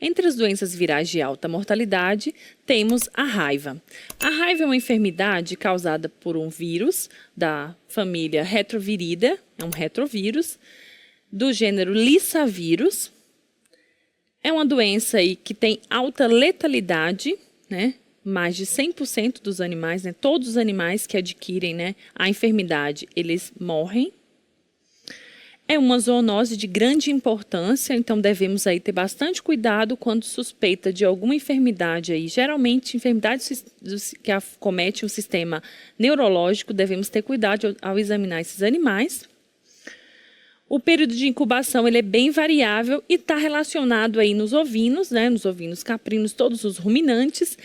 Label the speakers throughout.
Speaker 1: Entre as doenças virais de alta mortalidade, temos a raiva. A raiva é uma enfermidade causada por um vírus da família Retroviridae, é um retrovírus, do gênero Lyssavirus. É uma doença aí que tem alta letalidade, né? Mais de 100% dos animais, né? Todos os animais que adquirem, né, a enfermidade, eles morrem. É uma zoonose de grande importância, então devemos aí ter bastante cuidado quando suspeita de alguma enfermidade aí. Geralmente, enfermidades que acometem o sistema neurológico, devemos ter cuidado ao examinar esses animais. O período de incubação ele é bem variável e está relacionado aí nos ovinos, né, nos ovinos caprinos, todos os ruminantes,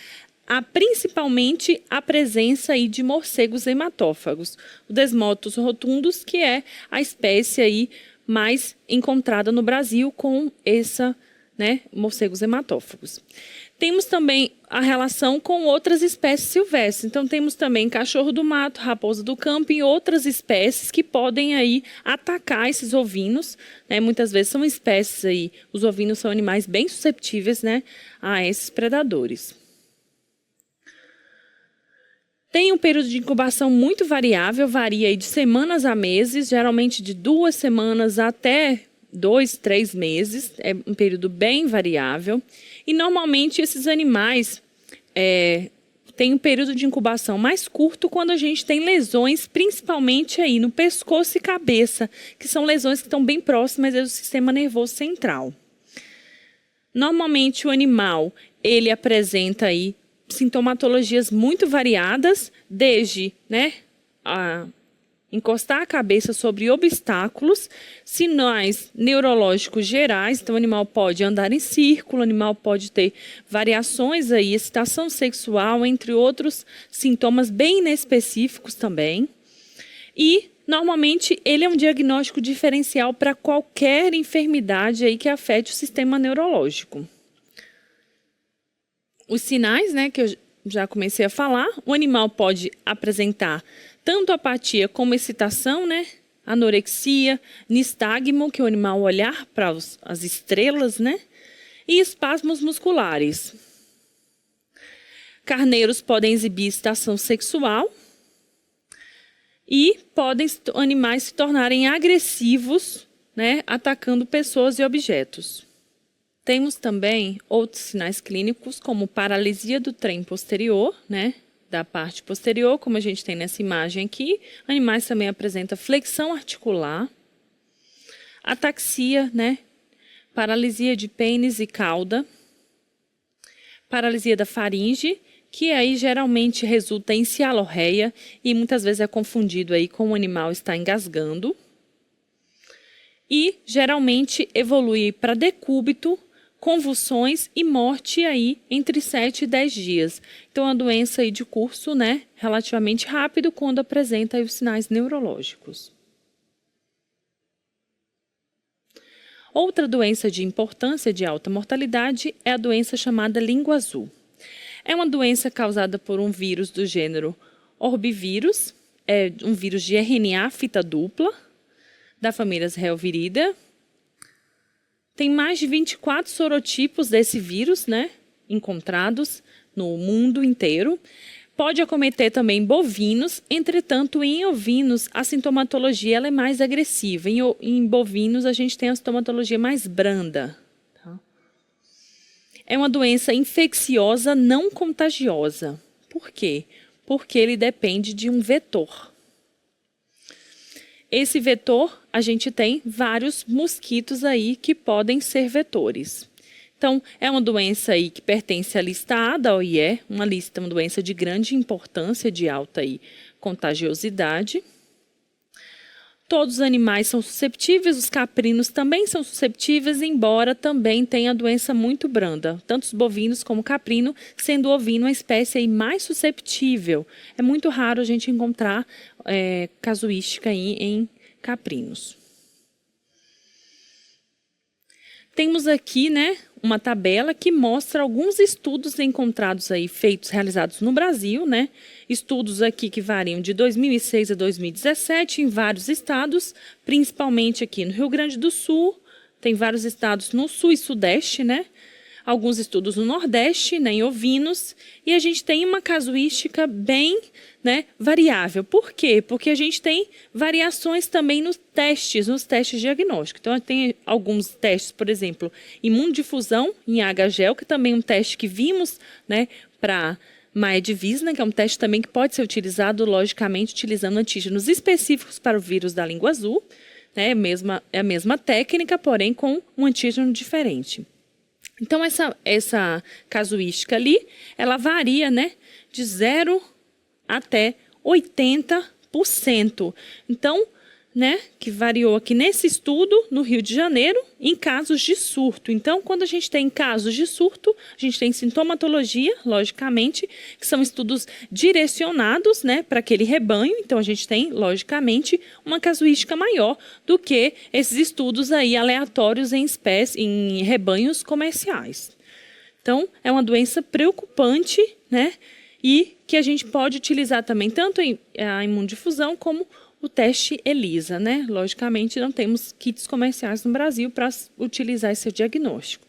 Speaker 1: principalmente a presença aí de morcegos hematófagos, o Desmotus rotundus, que é a espécie aí mais encontrada no Brasil com essa, né, morcegos hematófagos. Temos também a relação com outras espécies silvestres. Então, temos também cachorro do mato, raposa do campo e outras espécies que podem aí atacar esses ovinos, né? Muitas vezes são espécies aí, os ovinos são animais bem susceptíveis, né, a esses predadores. Tem um período de incubação muito variável, varia aí de semanas a meses, geralmente de 2 semanas até 2, 3 meses, é um período bem variável. E normalmente esses animais têm um período de incubação mais curto quando a gente tem lesões, principalmente aí no pescoço e cabeça, que são lesões que estão bem próximas do sistema nervoso central. Normalmente o animal, ele apresenta aí sintomatologias muito variadas, desde, né, encostar a cabeça sobre obstáculos, sinais neurológicos gerais, então o animal pode andar em círculo, o animal pode ter variações aí, excitação sexual, entre outros sintomas bem inespecíficos também. E, normalmente, ele é um diagnóstico diferencial para qualquer enfermidade aí que afete o sistema neurológico. Os sinais, né, que eu já comecei a falar, o animal pode apresentar tanto apatia como excitação, né, anorexia, nistagmo, que é o animal olhar para as estrelas, né, e espasmos musculares. Carneiros podem exibir excitação sexual e podem animais se tornarem agressivos, né, atacando pessoas e objetos. Temos também outros sinais clínicos, como paralisia do trem posterior, né, da parte posterior, como a gente tem nessa imagem aqui. Animais também apresentam flexão articular, ataxia, né, paralisia de pênis e cauda, paralisia da faringe, que aí geralmente resulta em cialorreia e muitas vezes é confundido aí com o animal estar engasgando. E geralmente evolui para decúbito, convulsões e morte aí entre 7 e 10 dias. Então, a doença aí de curso, né, relativamente rápido quando apresenta aí os sinais neurológicos. Outra doença de importância de alta mortalidade é a doença chamada língua azul. É uma doença causada por um vírus do gênero orbivírus, é um vírus de RNA fita dupla, da família Reoviridae. Tem mais de 24 sorotipos desse vírus, né, encontrados no mundo inteiro. Pode acometer também bovinos, entretanto, em ovinos, a sintomatologia ela é mais agressiva. Em bovinos, a gente tem a sintomatologia mais branda. Tá? É uma doença infecciosa não contagiosa. Por quê? Porque ele depende de um vetor. Esse vetor, a gente tem vários mosquitos aí que podem ser vetores. Então, é uma doença aí que pertence à lista A da OIE, uma doença de grande importância, de alta aí contagiosidade. Todos os animais são susceptíveis, os caprinos também são susceptíveis, embora também tenha a doença muito branda, tanto os bovinos como o caprino, sendo o ovino a espécie aí mais susceptível. É muito raro a gente encontrar casuística aí em caprinos. Temos aqui, né, uma tabela que mostra alguns estudos encontrados aí, realizados no Brasil, né? Estudos aqui que variam de 2006 a 2017 em vários estados, principalmente aqui no Rio Grande do Sul, tem vários estados no sul e sudeste, né? alguns estudos no Nordeste, né, em ovinos, e a gente tem uma casuística bem, né, variável. Por quê? Porque a gente tem variações também nos testes diagnósticos. Então, tem alguns testes, por exemplo, imunodifusão em AHGEL, que também é um teste que vimos, né, para Maia Divisna, que é um teste também que pode ser utilizado, logicamente, utilizando antígenos específicos para o vírus da língua azul, né, é a mesma técnica, porém com um antígeno diferente. Então, essa casuística ali, ela varia, né, de 0 até 80%. Então, né, que variou aqui nesse estudo no Rio de Janeiro, em casos de surto. Então, quando a gente tem casos de surto, a gente tem sintomatologia, logicamente, que são estudos direcionados, né, para aquele rebanho. Então, a gente tem, logicamente, uma casuística maior do que esses estudos aí aleatórios em rebanhos comerciais. Então, é uma doença preocupante, né, e que a gente pode utilizar também tanto a imunodifusão como o teste ELISA, né? Logicamente, não temos kits comerciais no Brasil para utilizar esse diagnóstico.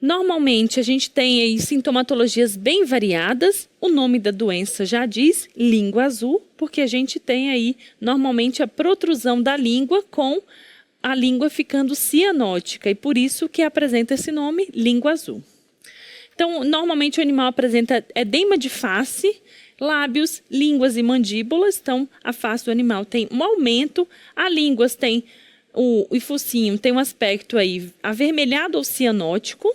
Speaker 1: Normalmente, a gente tem aí sintomatologias bem variadas. O nome da doença já diz língua azul, porque a gente tem aí, normalmente, a protrusão da língua com a língua ficando cianótica, e por isso que apresenta esse nome, língua azul. Então, normalmente, o animal apresenta edema de face, lábios, línguas e mandíbulas. Então, a face do animal tem um aumento, a língua tem o focinho tem um aspecto aí avermelhado ou cianótico,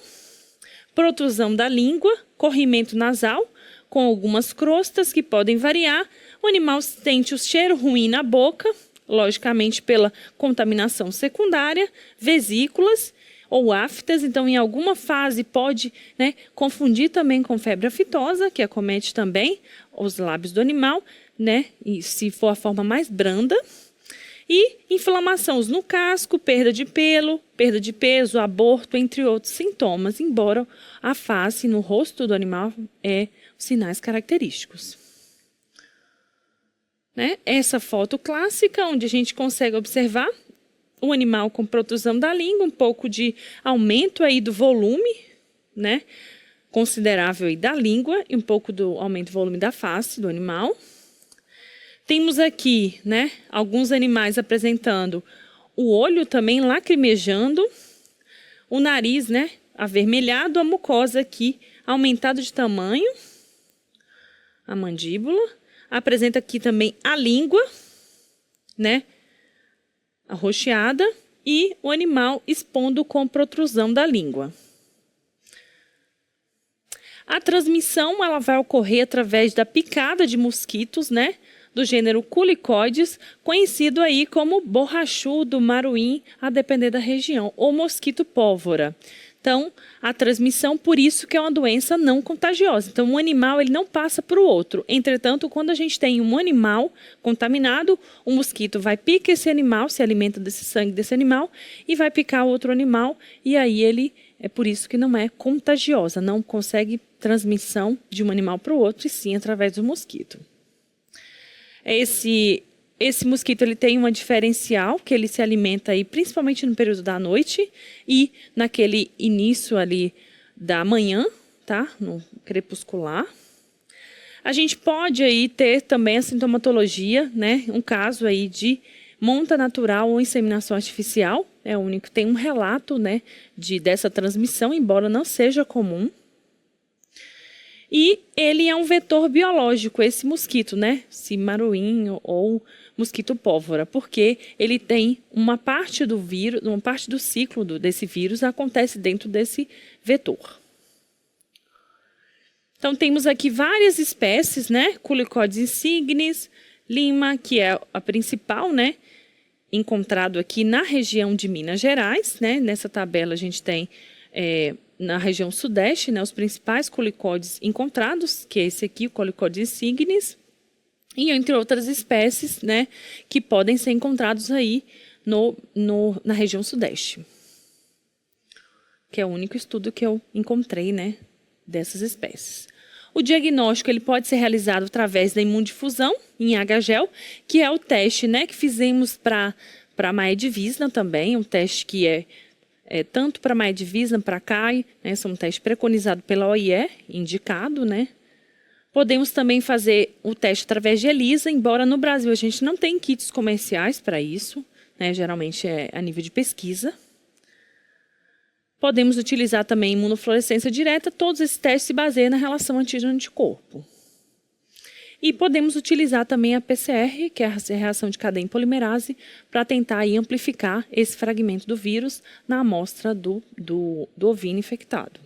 Speaker 1: protrusão da língua, corrimento nasal, com algumas crostas que podem variar. O animal sente o cheiro ruim na boca, logicamente pela contaminação secundária, vesículas ou aftas. Então, em alguma fase pode, né, confundir também com febre aftosa, que acomete também os lábios do animal, né, e se for a forma mais branda. E inflamações no casco, perda de pelo, perda de peso, aborto, entre outros sintomas, embora a face no rosto do animal é os sinais característicos. Né? Essa foto clássica, onde a gente consegue observar o animal com protrusão da língua, um pouco de aumento aí do volume, né, considerável aí da língua, e um pouco do aumento do volume da face do animal. Temos aqui, né, alguns animais apresentando o olho também lacrimejando, o nariz, né, avermelhado, a mucosa aqui aumentado de tamanho, a mandíbula. Apresenta aqui também a língua, né, arroxeada, e o animal expondo com protrusão da língua. A transmissão ela vai ocorrer através da picada de mosquitos, né, do gênero Culicoides, conhecido aí como borrachudo, maruim, a depender da região, ou mosquito pólvora. Então, a transmissão, por isso que é uma doença não contagiosa. Então, um animal ele não passa para o outro. Entretanto, quando a gente tem um animal contaminado, o mosquito vai picar esse animal, se alimenta desse sangue desse animal, e vai picar outro animal, e aí ele, é por isso que não é contagiosa, não consegue transmissão de um animal para o outro, e sim através do mosquito. Esse mosquito ele tem uma diferencial, que ele se alimenta aí, principalmente no período da noite e naquele início ali da manhã, tá? No crepuscular. A gente pode aí ter também a sintomatologia, né? Um caso aí de monta natural ou inseminação artificial, é o único que tem um relato, né, dessa transmissão, embora não seja comum. E ele é um vetor biológico, esse mosquito, né? Se maruim ou mosquito pólvora, porque ele tem uma parte do vírus, uma parte do ciclo desse vírus acontece dentro desse vetor. Então, temos aqui várias espécies, né? Culicoides insignis, lima, que é a principal, né? Encontrado aqui na região de Minas Gerais, né? Nessa tabela a gente tem na região sudeste, né, os principais culicoides encontrados, que é esse aqui, o Culicoides insignis, e entre outras espécies, né, que podem ser encontrados aí na região sudeste. Que é o único estudo que eu encontrei, né, dessas espécies. O diagnóstico ele pode ser realizado através da imunodifusão em AHGEL, que é o teste, né, que fizemos para a Maia Divisna também, um teste que é tanto para Mydivisna, para CAI, né, são um teste preconizado pela OIE, indicado, né? Podemos também fazer o teste através de ELISA, embora no Brasil a gente não tem kits comerciais para isso, né, geralmente é a nível de pesquisa. Podemos utilizar também imunofluorescência direta, todos esses testes se baseiam na relação antígeno-anticorpo. E podemos utilizar também a PCR, que é a reação de cadeia em polimerase, para tentar aí amplificar esse fragmento do vírus na amostra do ovino infectado.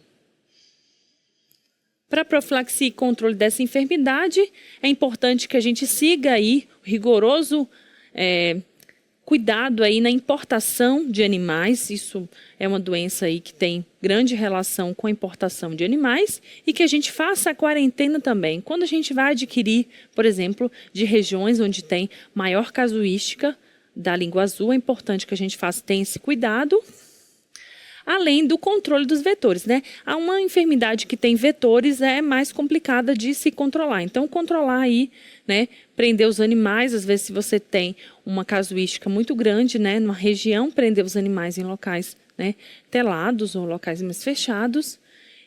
Speaker 1: Para profilaxia e controle dessa enfermidade, é importante que a gente siga aí o rigoroso cuidado aí na importação de animais. Isso é uma doença aí que tem grande relação com a importação de animais e que a gente faça a quarentena também. Quando a gente vai adquirir, por exemplo, de regiões onde tem maior casuística da língua azul, é importante que a gente tenha esse cuidado. Além do controle dos vetores, né? Há uma enfermidade que tem vetores é mais complicada de se controlar. Então, controlar aí, né? Prender os animais, às vezes se você tem uma casuística muito grande, né? Numa região, prender os animais em locais, né, telados ou locais mais fechados.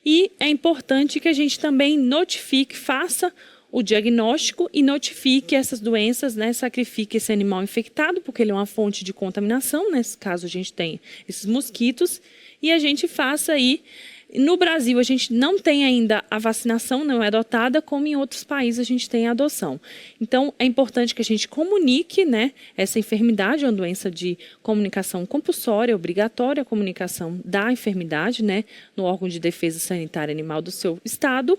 Speaker 1: E é importante que a gente também notifique, faça o diagnóstico e notifique essas doenças, né, sacrifique esse animal infectado, porque ele é uma fonte de contaminação, nesse caso a gente tem esses mosquitos, e a gente faça aí. No Brasil a gente não tem ainda a vacinação, não é adotada, como em outros países a gente tem a adoção. Então é importante que a gente comunique, né, essa enfermidade, é uma doença de comunicação compulsória, obrigatória a comunicação da enfermidade, né, no órgão de defesa sanitária animal do seu estado.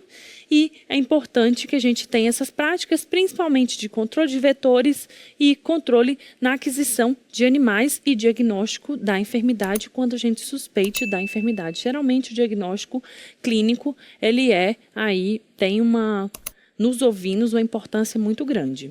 Speaker 1: E é importante que a gente tenha essas práticas, principalmente de controle de vetores e controle na aquisição de animais e diagnóstico da enfermidade quando a gente suspeite da enfermidade. Geralmente o diagnóstico clínico, ele tem nos ovinos uma importância muito grande.